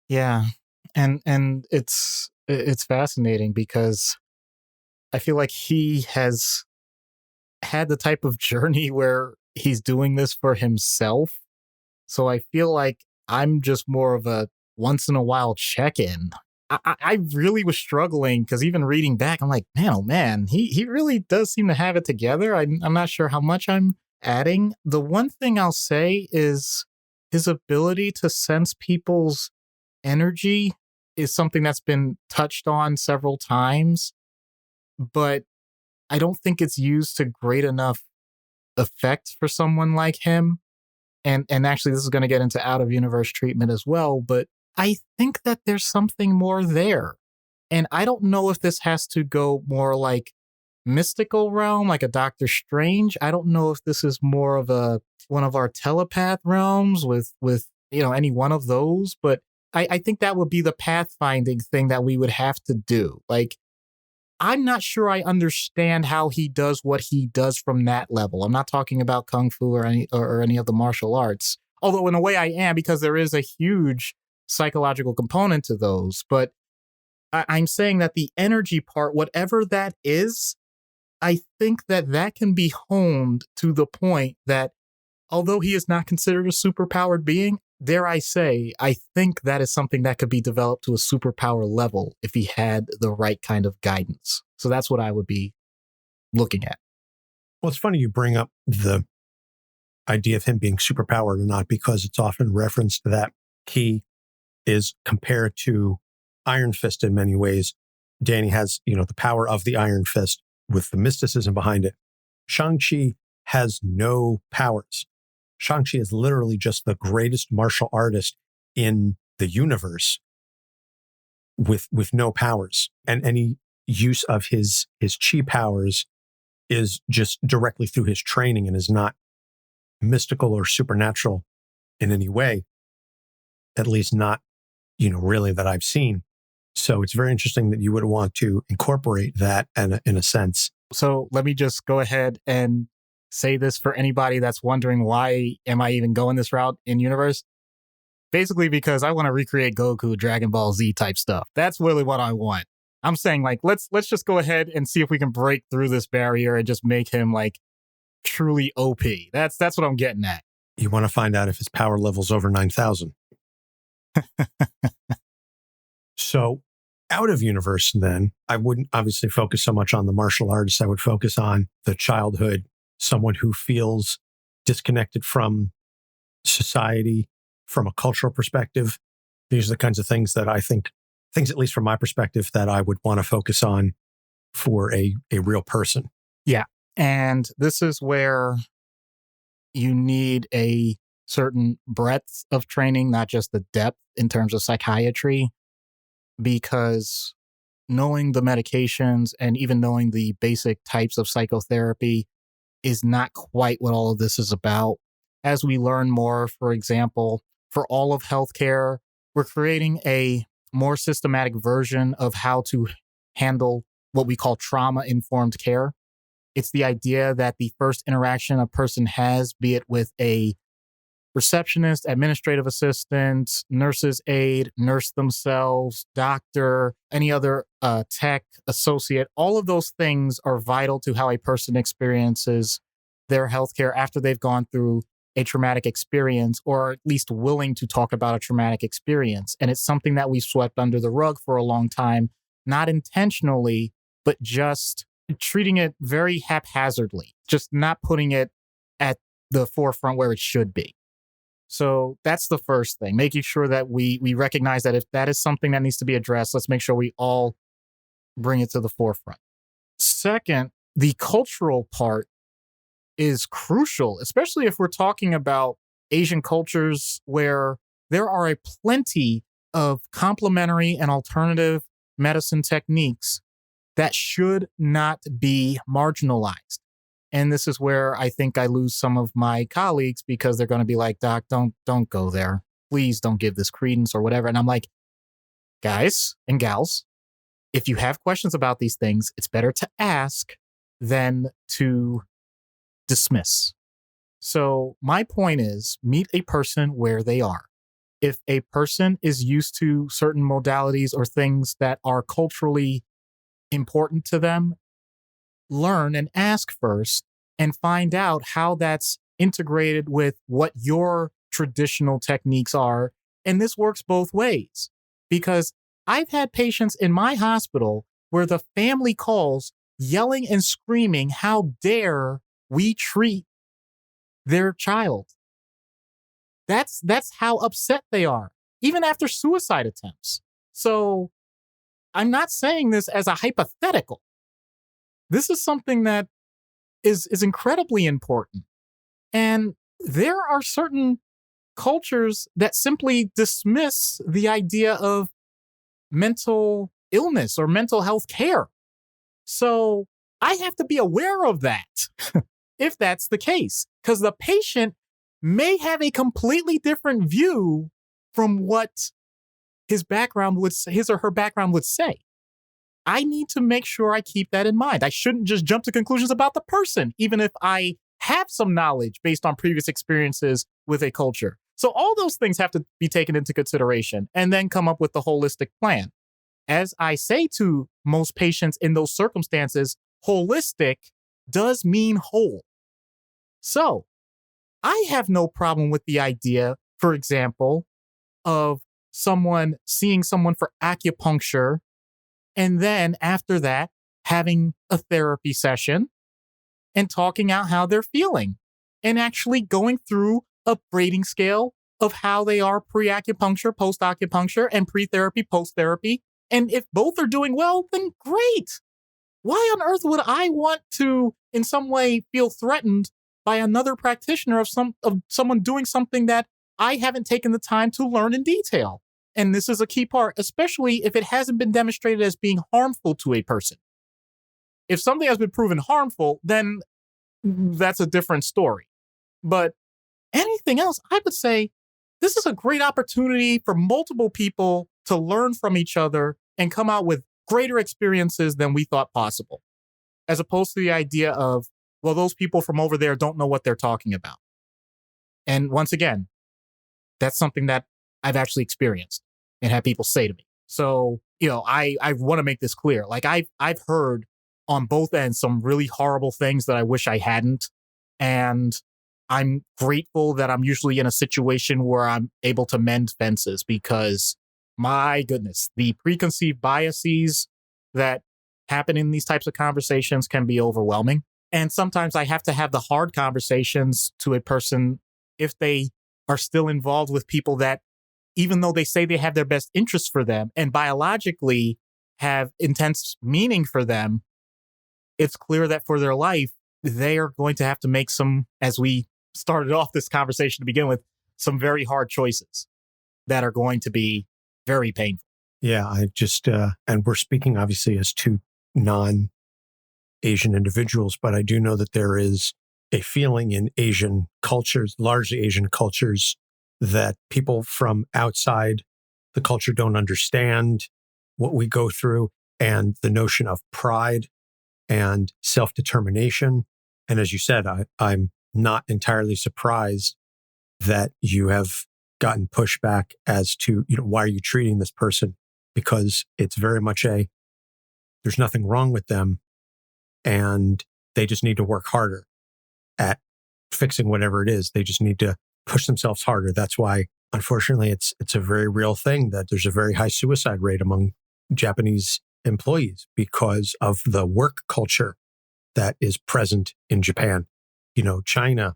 Yeah. And it's fascinating because I feel like he has had the type of journey where he's doing this for himself. So I feel like I'm just more of a once in a while check-in. I really was struggling because even reading back, I'm like, man, oh man, he really does seem to have it together. I'm not sure how much I'm adding. The one thing I'll say is his ability to sense people's energy is something that's been touched on several times, but I don't think it's used to great enough effect for someone like him. And actually, this is going to get into out-of-universe treatment as well, but I think that there's something more there. And I don't know if this has to go more like mystical realm, like a Doctor Strange. I don't know if this is more of one of our telepath realms with any one of those, but I think that would be the pathfinding thing that we would have to do. Like, I'm not sure I understand how he does what he does from that level. I'm not talking about Kung Fu or any of the martial arts, although in a way I am, because there is a huge psychological component to those. But I'm saying that the energy part, whatever that is, I think that can be honed to the point that although he is not considered a superpowered being, dare I say, I think that is something that could be developed to a superpower level if he had the right kind of guidance. So that's what I would be looking at. Well, it's funny you bring up the idea of him being superpowered or not, because it's often referenced that he is compared to Iron Fist in many ways. Danny has, the power of the Iron Fist with the mysticism behind it. Shang-Chi has no powers. Shang-Chi is literally just the greatest martial artist in the universe with no powers. And any use of his chi powers is just directly through his training and is not mystical or supernatural in any way, at least not, really that I've seen. So it's very interesting that you would want to incorporate that in a sense. So let me just go ahead and say this for anybody that's wondering, why am I even going this route in universe? Basically because I want to recreate Goku, Dragon Ball Z type stuff. That's really what I want. I'm saying, like, let's just go ahead and see if we can break through this barrier and just make him like truly OP. That's what I'm getting at. You want to find out if his power level's over 9,000. So out of universe, then, I wouldn't obviously focus so much on the martial artists. I would focus on the childhood, someone who feels disconnected from society, from a cultural perspective. These are the kinds of things that I think, at least from my perspective, that I would want to focus on for a real person. Yeah. And this is where you need a certain breadth of training, not just the depth in terms of psychiatry, because knowing the medications and even knowing the basic types of psychotherapy is not quite what all of this is about. As we learn more, for example, for all of healthcare, we're creating a more systematic version of how to handle what we call trauma-informed care. It's the idea that the first interaction a person has, be it with a receptionist, administrative assistant, nurse's aide, nurse themselves, doctor, any other tech, associate, all of those things are vital to how a person experiences their healthcare after they've gone through a traumatic experience, or at least willing to talk about a traumatic experience. And it's something that we've swept under the rug for a long time, not intentionally, but just treating it very haphazardly, just not putting it at the forefront where it should be. So that's the first thing, making sure that we recognize that if that is something that needs to be addressed, let's make sure we all bring it to the forefront. second, the cultural part is crucial, especially if we're talking about Asian cultures where there are a plenty of complementary and alternative medicine techniques that should not be marginalized. And this is where I think I lose some of my colleagues because they're going to be like, Doc, don't go there. Please don't give this credence or whatever. And I'm like, guys and gals, if you have questions about these things, it's better to ask than to dismiss. So my point is, meet a person where they are. If a person is used to certain modalities or things that are culturally important to them, learn and ask first and find out how that's integrated with what your traditional techniques are. And this works both ways, because I've had patients in my hospital where the family calls yelling and screaming, how dare we treat their child? That's how upset they are, even after suicide attempts. So I'm not saying this as a hypothetical. This is something that is incredibly important. And there are certain cultures that simply dismiss the idea of mental illness or mental health care. So I have to be aware of that if that's the case, because the patient may have a completely different view from what his or her background would say. I need to make sure I keep that in mind. I shouldn't just jump to conclusions about the person, even if I have some knowledge based on previous experiences with a culture. So all those things have to be taken into consideration and then come up with the holistic plan. As I say to most patients in those circumstances, holistic does mean whole. So I have no problem with the idea, for example, of someone seeing someone for acupuncture and then after that having a therapy session and talking out how they're feeling and actually going through a rating scale of how they are pre-acupuncture, post-acupuncture, and pre-therapy, post-therapy. And if both are doing well, then great. Why on earth would I want to, in some way, feel threatened by another practitioner of someone doing something that I haven't taken the time to learn in detail? And this is a key part, especially if it hasn't been demonstrated as being harmful to a person. If something has been proven harmful, then that's a different story. But anything else, I would say this is a great opportunity for multiple people to learn from each other and come out with greater experiences than we thought possible, as opposed to the idea of, well, those people from over there don't know what they're talking about. And once again, that's something that I've actually experienced and had people say to me. So, I want to make this clear. Like I've heard on both ends some really horrible things that I wish I hadn't. And I'm grateful that I'm usually in a situation where I'm able to mend fences, because my goodness, the preconceived biases that happen in these types of conversations can be overwhelming. And sometimes I have to have the hard conversations to a person if they are still involved with people that, even though they say they have their best interests for them and biologically have intense meaning for them, it's clear that for their life, they are going to have to make some, as we started off this conversation to begin with, some very hard choices that are going to be very painful. Yeah, I just, and we're speaking obviously as two non-Asian individuals, but I do know that there is a feeling in Asian cultures, largely Asian cultures, that people from outside the culture don't understand what we go through, and the notion of pride and self-determination. And as you said, I'm not entirely surprised that you have gotten pushback as to, why are you treating this person? Because it's very much there's nothing wrong with them, and they just need to work harder at fixing whatever it is. They just need to push themselves harder. That's why, unfortunately, it's a very real thing that there's a very high suicide rate among Japanese employees because of the work culture that is present in Japan. China,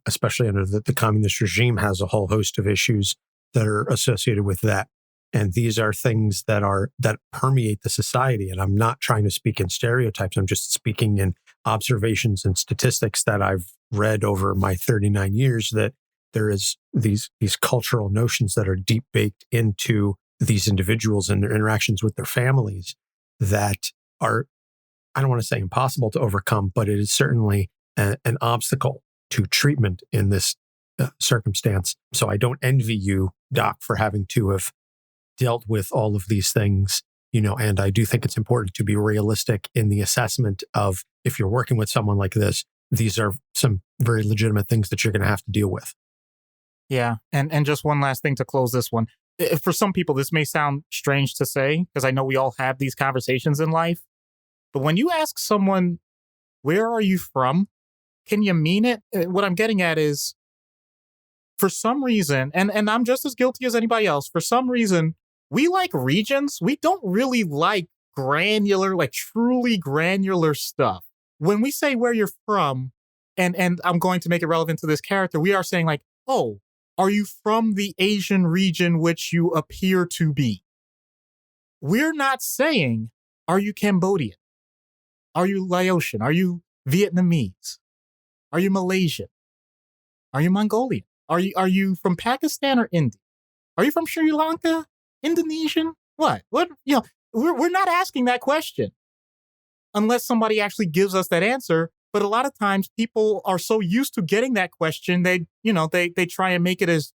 especially under the communist regime, has a whole host of issues that are associated with that. And these are things that permeate the society. And I'm not trying to speak in stereotypes. I'm just speaking in observations and statistics that I've read over my 39 years, that there is these cultural notions that are deep baked into these individuals and their interactions with their families that are, I don't want to say impossible to overcome, but it is certainly an obstacle to treatment in this circumstance. So I don't envy you, Doc, for having to have dealt with all of these things, and I do think it's important to be realistic in the assessment of, if you're working with someone like this, these are some very legitimate things that you're going to have to deal with. Yeah. And just one last thing to close this one. For some people, this may sound strange to say, because I know we all have these conversations in life. But when you ask someone, where are you from? Can you mean it? What I'm getting at is, for some reason, and I'm just as guilty as anybody else, for some reason, we like regions. We don't really like granular, like truly granular stuff. When we say where you're from, and I'm going to make it relevant to this character, we are saying like, oh, are you from the Asian region which you appear to be? We're not saying, are you Cambodian? Are you Laotian? Are you Vietnamese? Are you Malaysian? Are you Mongolian? Are you from Pakistan or India? Are you from Sri Lanka? Indonesian? What? We're not asking that question unless somebody actually gives us that answer. But a lot of times people are so used to getting that question, they try and make it as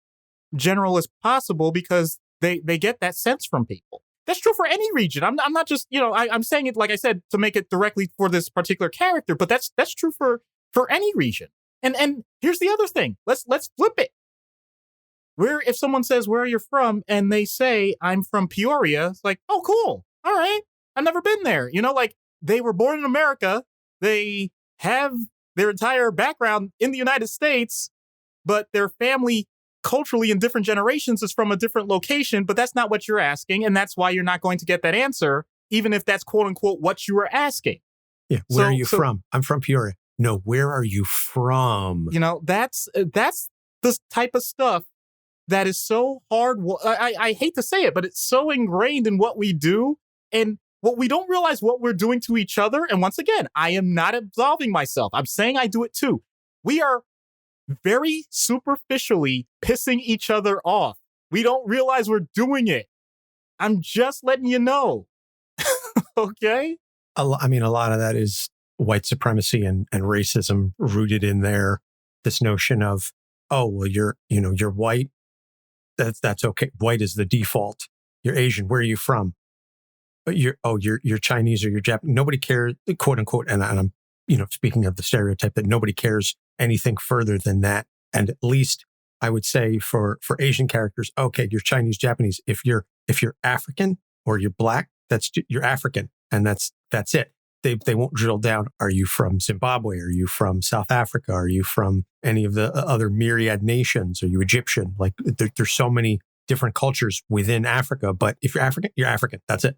general as possible because they get that sense from people. That's true for any region. I'm not just, I'm saying it, like I said, to make it directly for this particular character, but that's true for any region. And here's the other thing. Let's flip it. If someone says, where are you from? And they say, I'm from Peoria. It's like, oh, cool. All right. I've never been there. Like, they were born in America. They have their entire background in the United States, but their family culturally in different generations is from a different location. But that's not what you're asking. And that's why you're not going to get that answer, even if that's quote unquote what you were asking. Yeah. Where are you from? I'm from Peoria. No, where are you from? That's the type of stuff that is so hard. I hate to say it, but it's so ingrained in what we do. And what we don't realize what we're doing to each other. And once again, I am not absolving myself. I'm saying I do it too. We are very superficially pissing each other off. We don't realize we're doing it. I'm just letting you know. Okay? A lot of that is white supremacy and racism rooted in there. This notion of, oh, well, you're white. That's okay. White is the default. You're Asian. Where are you from? You're Chinese or you're Japanese. Nobody cares, quote unquote. And I'm, speaking of the stereotype that nobody cares anything further than that. And at least I would say for Asian characters, okay, you're Chinese, Japanese. If you're African or you're Black, you're African, and that's it. They won't drill down. Are you from Zimbabwe? Are you from South Africa? Are you from any of the other myriad nations? Are you Egyptian? Like there's so many different cultures within Africa. But if you're African, you're African. That's it.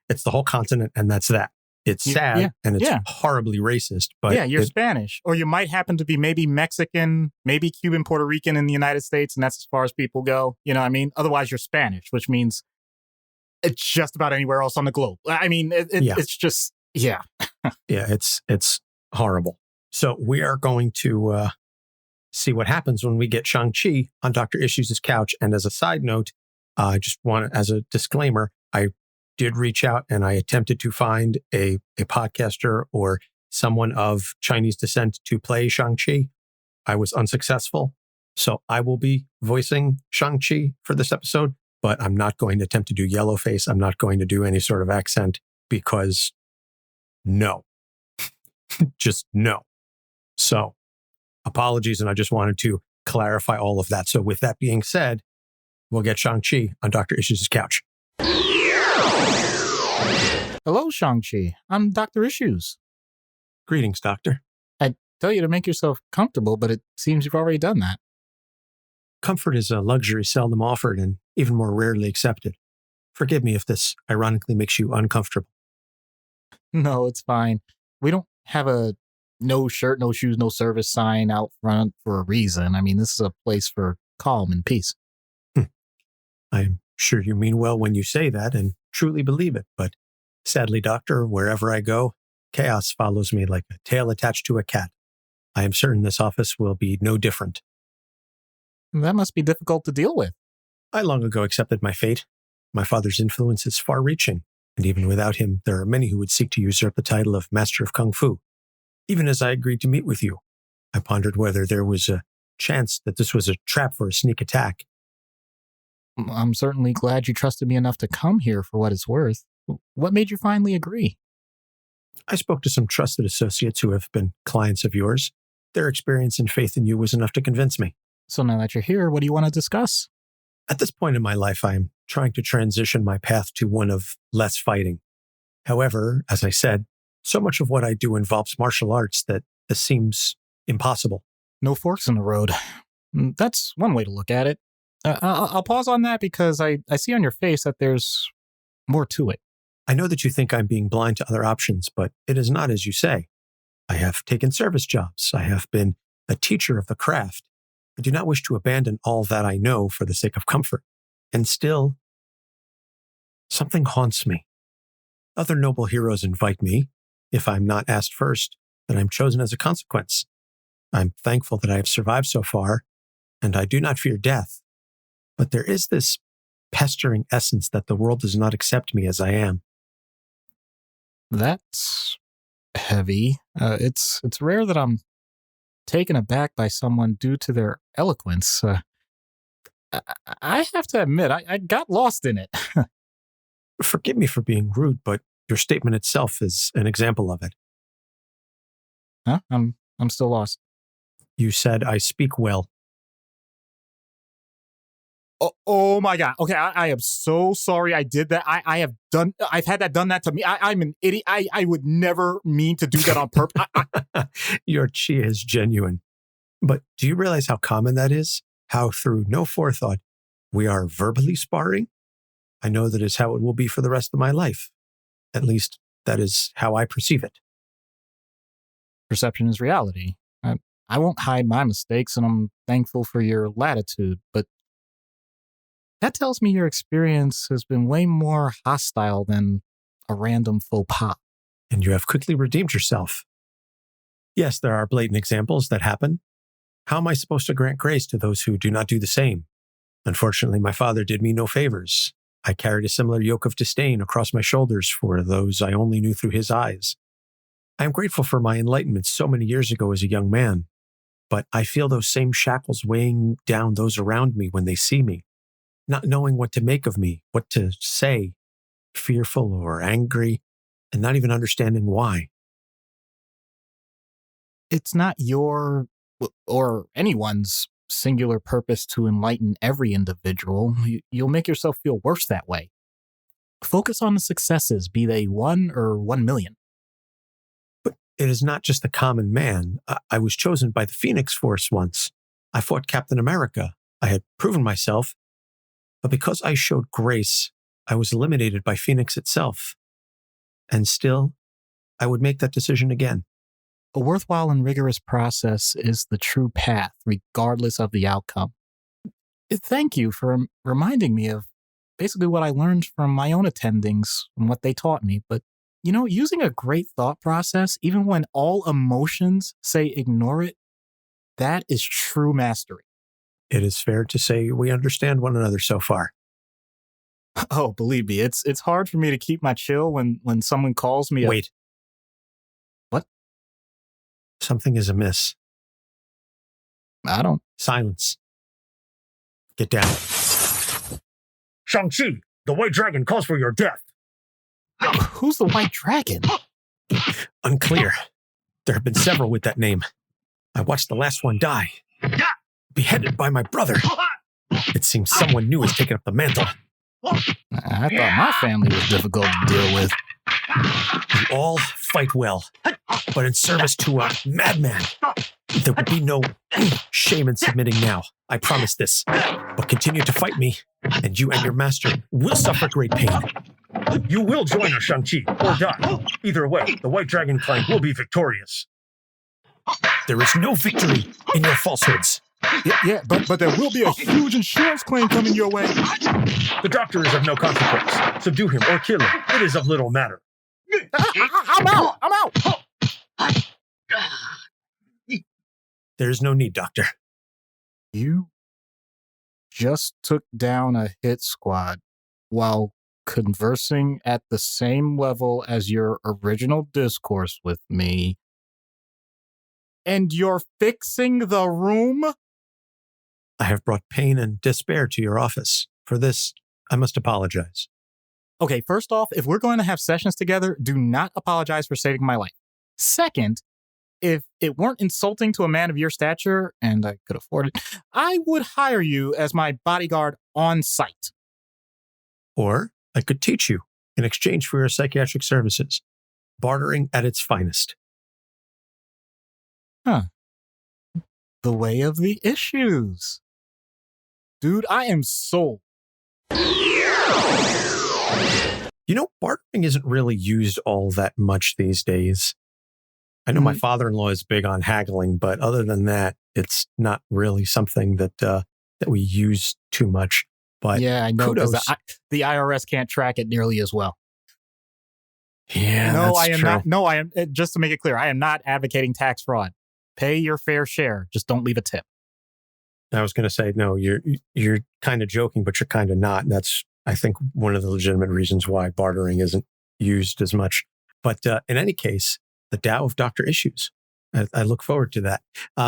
It's the whole continent, and that's that. It's sad and it's horribly racist. But you're Spanish, or you might happen to be maybe Mexican, maybe Cuban, Puerto Rican in the United States, and that's as far as people go. You know what I mean? Otherwise, you're Spanish, which means it's just about anywhere else on the globe. I mean, it's just. Yeah. Yeah, it's horrible. So we are going to see what happens when we get Shang-Chi on Dr. Issues' couch. And as a side note, I just want as a disclaimer, I did reach out and I attempted to find a podcaster or someone of Chinese descent to play Shang-Chi. I was unsuccessful. So I will be voicing Shang-Chi for this episode, but I'm not going to attempt to do yellow face. I'm not going to do any sort of accent because no, just no. So apologies. And I just wanted to clarify all of that. So with that being said, we'll get Shang-Chi on Dr. Issues' couch. Hello, Shang-Chi. I'm Dr. Issues. Greetings, Doctor. I tell you to make yourself comfortable, but it seems you've already done that. Comfort is a luxury seldom offered and even more rarely accepted. Forgive me if this ironically makes you uncomfortable. No, it's fine. We don't have a no shirt, no shoes, no service sign out front for a reason. I mean, this is a place for calm and peace. I'm Sure, you mean well when you say that and truly believe it, but sadly, Doctor, wherever I go, chaos follows me like a tail attached to a cat. I am certain this office will be no different. That must be difficult to deal with. I long ago accepted my fate. My father's influence is far-reaching, and even without him, there are many who would seek to usurp the title of Master of Kung Fu. Even as I agreed to meet with you, I pondered whether there was a chance that this was a trap for a sneak attack. I'm certainly glad you trusted me enough to come here for what it's worth. What made you finally agree? I spoke to some trusted associates who have been clients of yours. Their experience and faith in you was enough to convince me. So now that you're here, what do you want to discuss? At this point in my life, I am trying to transition my path to one of less fighting. However, as I said, so much of what I do involves martial arts that this seems impossible. No forks in the road. That's one way to look at it. I'll pause on that because I see on your face that there's more to it. I know that you think I'm being blind to other options, but it is not as you say. I have taken service jobs. I have been a teacher of the craft. I do not wish to abandon all that I know for the sake of comfort. And still, something haunts me. Other noble heroes invite me. If I'm not asked first, then I'm chosen as a consequence. I'm thankful that I have survived so far, and I do not fear death. But there is this pestering essence that the world does not accept me as I am. That's heavy. It's rare that I'm taken aback by someone due to their eloquence. I have to admit, I got lost in it. Forgive me for being rude, but your statement itself is an example of it. Huh? I'm still lost. You said I speak well. Oh my God. Okay, I am so sorry I did that. I've had that done that to me. I'm an idiot. I would never mean to do that on purpose. Your chi is genuine. But do you realize how common that is? How through no forethought, we are verbally sparring? I know that is how it will be for the rest of my life. At least, that is how I perceive it. Perception is reality. I won't hide my mistakes, and I'm thankful for your latitude, but that tells me your experience has been way more hostile than a random faux pas. And you have quickly redeemed yourself. Yes, there are blatant examples that happen. How am I supposed to grant grace to those who do not do the same? Unfortunately, my father did me no favors. I carried a similar yoke of disdain across my shoulders for those I only knew through his eyes. I am grateful for my enlightenment so many years ago as a young man, but I feel those same shackles weighing down those around me when they see me. Not knowing what to make of me, what to say, fearful or angry, and not even understanding why. It's not your or anyone's singular purpose to enlighten every individual. You'll make yourself feel worse that way. Focus on the successes, be they 1 or 1 million. But it is not just the common man. I was chosen by the Phoenix Force once. I fought Captain America. I had proven myself. But because I showed grace, I was eliminated by Phoenix itself. And still, I would make that decision again. A worthwhile and rigorous process is the true path, regardless of the outcome. Thank you for reminding me of basically what I learned from my own attendings and what they taught me. But, using a great thought process, even when all emotions say ignore it, that is true mastery. It is fair to say we understand one another so far. Oh, believe me, it's hard for me to keep my chill when someone calls me. Wait. What? Something is amiss. I don't. Silence. Get down. Shang-Chi, the White Dragon calls for your death. Who's the White Dragon? Unclear. There have been several with that name. I watched the last one die. Beheaded by my brother. It seems someone new has taken up the mantle. I thought my family was difficult to deal with. We all fight well, but in service to a madman. There will be no shame in submitting now. I promise this. But continue to fight me, and you and your master will suffer great pain. You will join us, Shang-Chi, or die. Either way, the White Dragon clan will be victorious. There is no victory in your falsehoods. Yeah, but there will be a huge insurance claim coming your way. The doctor is of no consequence. Subdue him or kill him. It is of little matter. I'm out. There's no need, Doctor. You just took down a hit squad while conversing at the same level as your original discourse with me. And you're fixing the room? I have brought pain and despair to your office. For this, I must apologize. Okay, first off, if we're going to have sessions together, do not apologize for saving my life. Second, if it weren't insulting to a man of your stature, and I could afford it, I would hire you as my bodyguard on site. Or I could teach you in exchange for your psychiatric services. Bartering at its finest. Huh. The way of the issues. Dude, I am sold. You know, bartering isn't really used all that much these days. I know my father-in-law is big on haggling, but other than that, it's not really something that we use too much. But yeah, I know, because kudos. the IRS can't track it nearly as well. Yeah, no, that's I am true. not. No, I am. Just to make it clear, I am not advocating tax fraud. Pay your fair share. Just don't leave a tip. I was going to say, no, you're kind of joking, but you're kind of not. And that's, I think, one of the legitimate reasons why bartering isn't used as much. But in any case, the Tao of Dr. Issues. I look forward to that.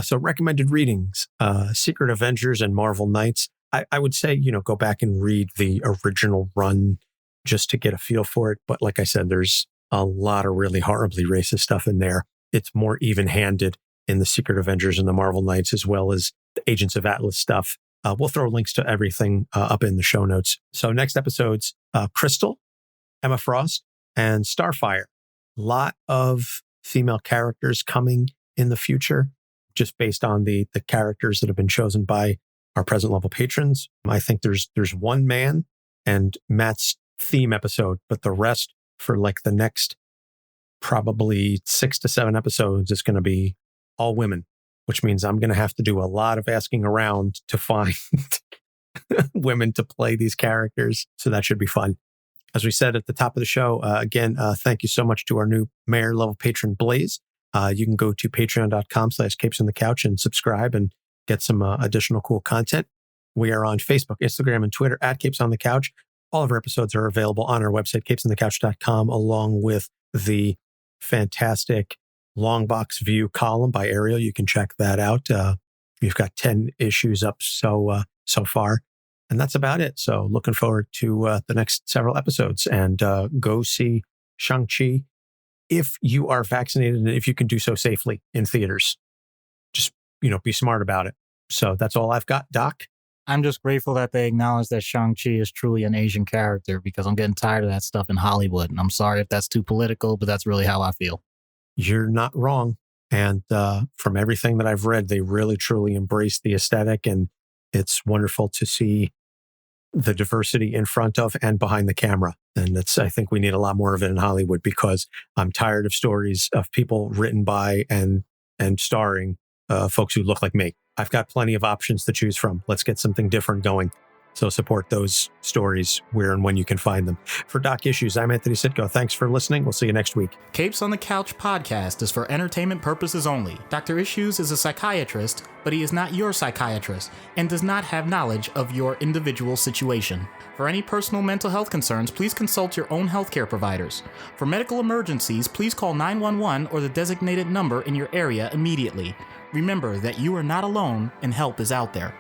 So recommended readings, Secret Avengers and Marvel Knights. I would say, go back and read the original run just to get a feel for it. But like I said, there's a lot of really horribly racist stuff in there. It's more even-handed in the Secret Avengers and the Marvel Knights, as well as the Agents of Atlas stuff. We'll throw links to everything up in the show notes. So next episodes, Crystal, Emma Frost, and Starfire. Lot of female characters coming in the future, just based on the characters that have been chosen by our present level patrons. I think there's one man and Matt's theme episode, but the rest for like the next probably 6 to 7 episodes is going to be all women, which means I'm going to have to do a lot of asking around to find women to play these characters. So that should be fun. As we said at the top of the show, again, thank you so much to our new mayor level patron, Blaize. You can go to patreon.com/capesonthecouch and subscribe and get some additional cool content. We are on Facebook, Instagram, and Twitter at Capes on the Couch. All of our episodes are available on our website, capesonthecouch.com, along with the fantastic long box view column by Ariel. You can check that out. We've got 10 issues up so far. And that's about it. So looking forward to the next several episodes, and go see Shang-Chi if you are vaccinated and if you can do so safely in theaters. Just, be smart about it. So that's all I've got, Doc. I'm just grateful that they acknowledge that Shang-Chi is truly an Asian character, because I'm getting tired of that stuff in Hollywood. And I'm sorry if that's too political, but that's really how I feel. You're not wrong. And from everything that I've read, they really, truly embrace the aesthetic. And it's wonderful to see the diversity in front of and behind the camera. And I think we need a lot more of it in Hollywood, because I'm tired of stories of people written by and starring folks who look like me. I've got plenty of options to choose from. Let's get something different going. So support those stories where and when you can find them. For Doc Issues, I'm Anthony Sitko. Thanks for listening. We'll see you next week. Capes on the Couch podcast is for entertainment purposes only. Dr. Issues is a psychiatrist, but he is not your psychiatrist and does not have knowledge of your individual situation. For any personal mental health concerns, please consult your own healthcare providers. For medical emergencies, please call 911 or the designated number in your area immediately. Remember that you are not alone and help is out there.